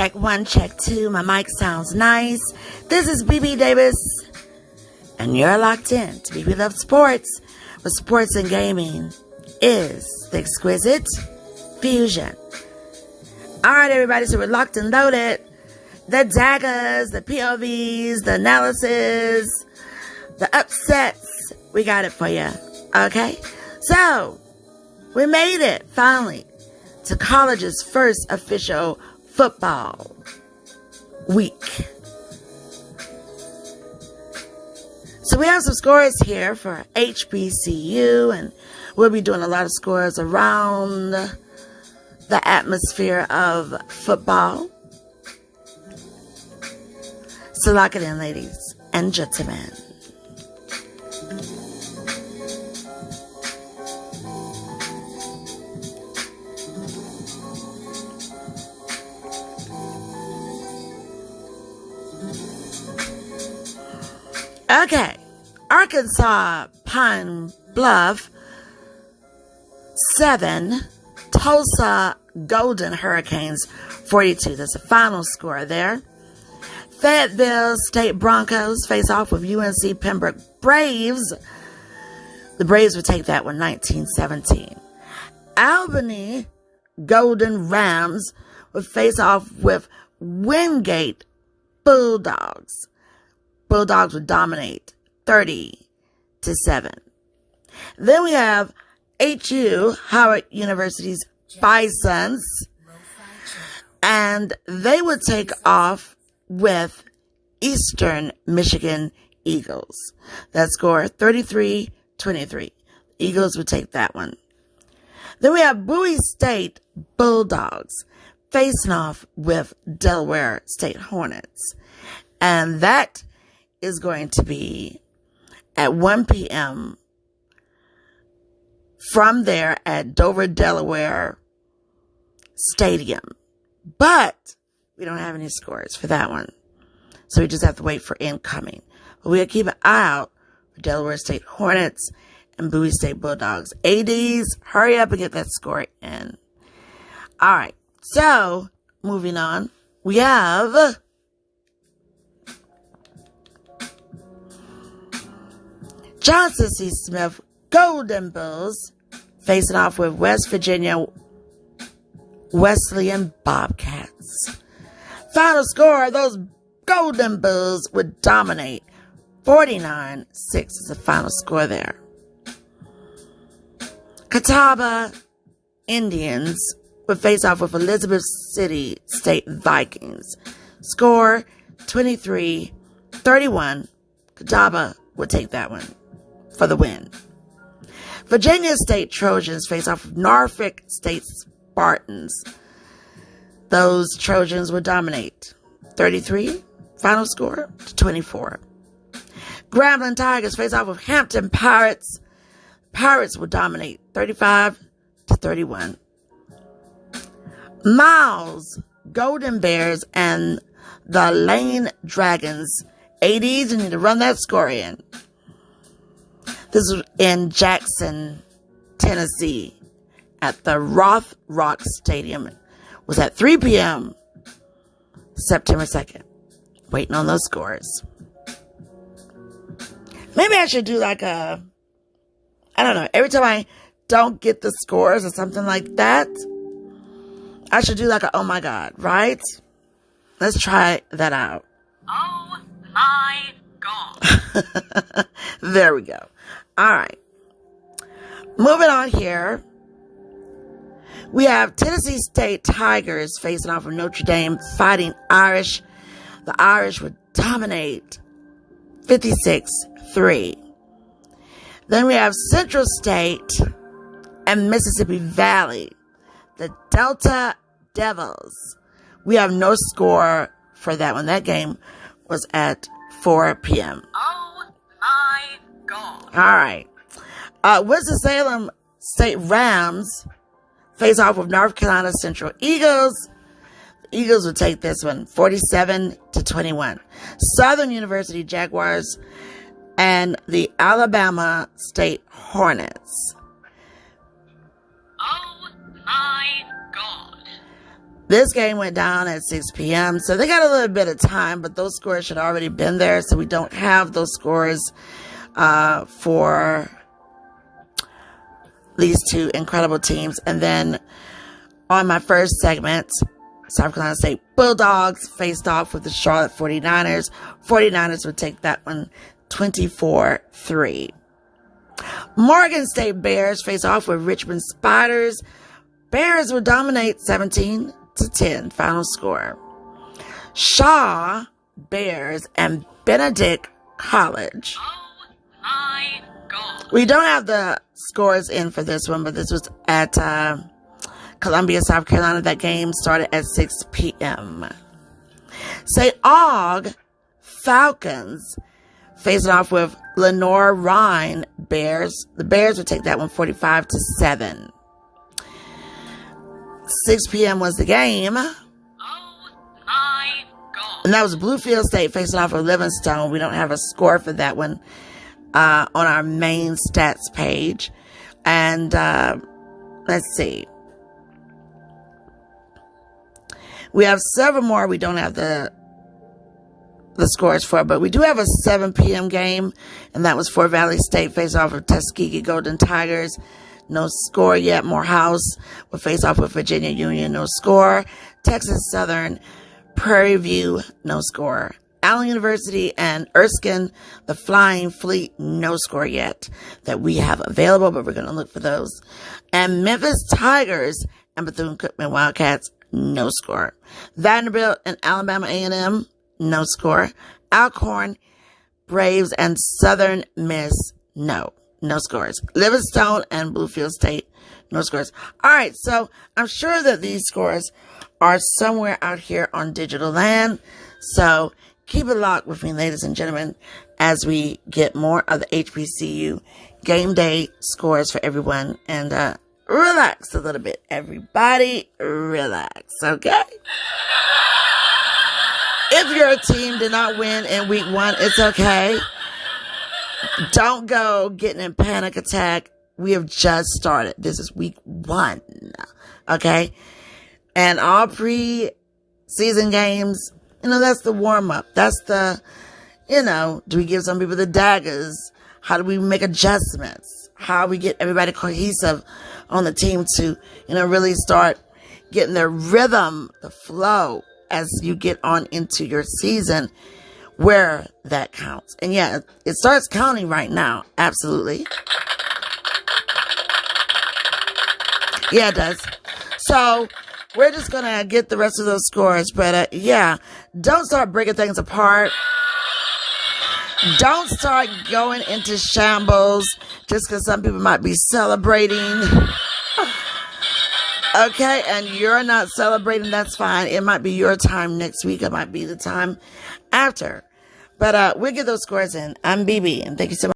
Check one, check two. My mic sounds nice. This is BB Davis, and you're locked in to BB Love Sports, where sports and gaming is the exquisite fusion. All right, everybody, so we're locked and loaded. The Daggers, the POVs, the analysis, the upsets, we got it for you, okay? So, we made it, finally, to college's first official football week. So we have some scores here for HBCU, and we'll be doing a lot of scores around the atmosphere of football. So lock it in, ladies and gentlemen. Okay, Arkansas Pine Bluff 7, Tulsa Golden Hurricanes 42. That's the final score there. Fayetteville State Broncos face off with UNC Pembroke Braves. The Braves would take that one 19-17. Albany Golden Rams would face off with Wingate Bulldogs. Bulldogs would dominate 30-7. Then we have HU, Howard University's Bisons, and they would take off with Eastern Michigan Eagles. That score 33-23. Eagles would take that one. Then we have Bowie State Bulldogs facing off with Delaware State Hornets. And that is going to be at 1 p.m. from there at Dover, Delaware Stadium. But we don't have any scores for that one. So we just have to wait for incoming. But we'll keep an eye out for Delaware State Hornets and Bowie State Bulldogs. ADs, hurry up and get that score in. All right. So, moving on. We have Johnson C. Smith Golden Bulls facing off with West Virginia Wesleyan Bobcats. Final score, those Golden Bulls would dominate 49-6 is the final score there. Catawba Indians would face off with Elizabeth City State Vikings. Score 23-31. Catawba would take that one for the win. Virginia State Trojans face off with Norfolk State Spartans. Those Trojans would dominate 33, final score to 24. Grambling Tigers face off with Hampton Pirates. Pirates would dominate 35-31. Miles Golden Bears and the Lane Dragons. ADs, you need to run that score in. This was in Jackson, Tennessee, at the Roth Rock Stadium. It was at 3 p.m. September 2nd. Waiting on those scores. Maybe I should do like I don't know, every time I don't get the scores or something like that, I should do like oh my God, right? Let's try that out. Oh my God. There we go. All right. Moving on here. We have Tennessee State Tigers facing off with Notre Dame Fighting Irish. The Irish would dominate 56-3. Then we have Central State and Mississippi Valley. The Delta Devils. We have no score for that one. That game was at 4 p.m. Oh my God. All right. Winston-Salem State Rams face off with North Carolina Central Eagles. The Eagles would take this one 47-21. Southern University Jaguars and the Alabama State Hornets. Oh my God. This game went down at 6 p.m., so they got a little bit of time, but those scores should already been there, so we don't have those scores for these two incredible teams. And then on my first segment, South Carolina State Bulldogs faced off with the Charlotte 49ers. 49ers would take that one 24-3. Morgan State Bears face off with Richmond Spiders. Bears would dominate 17-10 final score. Shaw Bears and Benedict College. Oh my God. We don't have the scores in for this one, but this was at Columbia, South Carolina. That game started at 6 p.m. St. Aug Falcons facing off with Lenore Rhine Bears. The Bears would take that one 45-7. 6 p.m. was the game. Oh my God. And that was Bluefield State facing off with Livingstone. We don't have a score for that one on our main stats page. And let's see. We have several more we don't have the scores for, but we do have a 7 p.m. game, and that was Fort Valley State face off with Tuskegee Golden Tigers. No score yet. Morehouse will face off with Virginia Union. No score. Texas Southern Prairie View. No score. Allen University and Erskine, the Flying Fleet. No score yet that we have available, but we're going to look for those. And Memphis Tigers and Bethune-Cookman Wildcats. No score. Vanderbilt and Alabama A&M. No score. Alcorn, Braves, and Southern Miss. No scores. Livingstone and Bluefield State. No scores. All right. So I'm sure that these scores are somewhere out here on digital land. So keep it locked with me, ladies and gentlemen, as we get more of the HBCU game day scores for everyone. And, relax a little bit. Everybody relax. Okay. If your team did not win in week 1, it's okay. Don't go getting a panic attack. We have just started. This is week 1. Okay. And all pre-season games, that's the warm up. That's the, do we give some people the daggers? How do we make adjustments? How we get everybody cohesive on the team to, really start getting their rhythm, the flow, as you get on into your season where that counts. And yeah, it starts counting right now. Absolutely. Yeah, it does. So we're just going to get the rest of those scores. But yeah, don't start breaking things apart. Don't start going into shambles just because some people might be celebrating. Okay, and you're not celebrating, that's fine. It might be your time next week. It might be the time after. But we'll get those scores in. I'm BB, and thank you so much.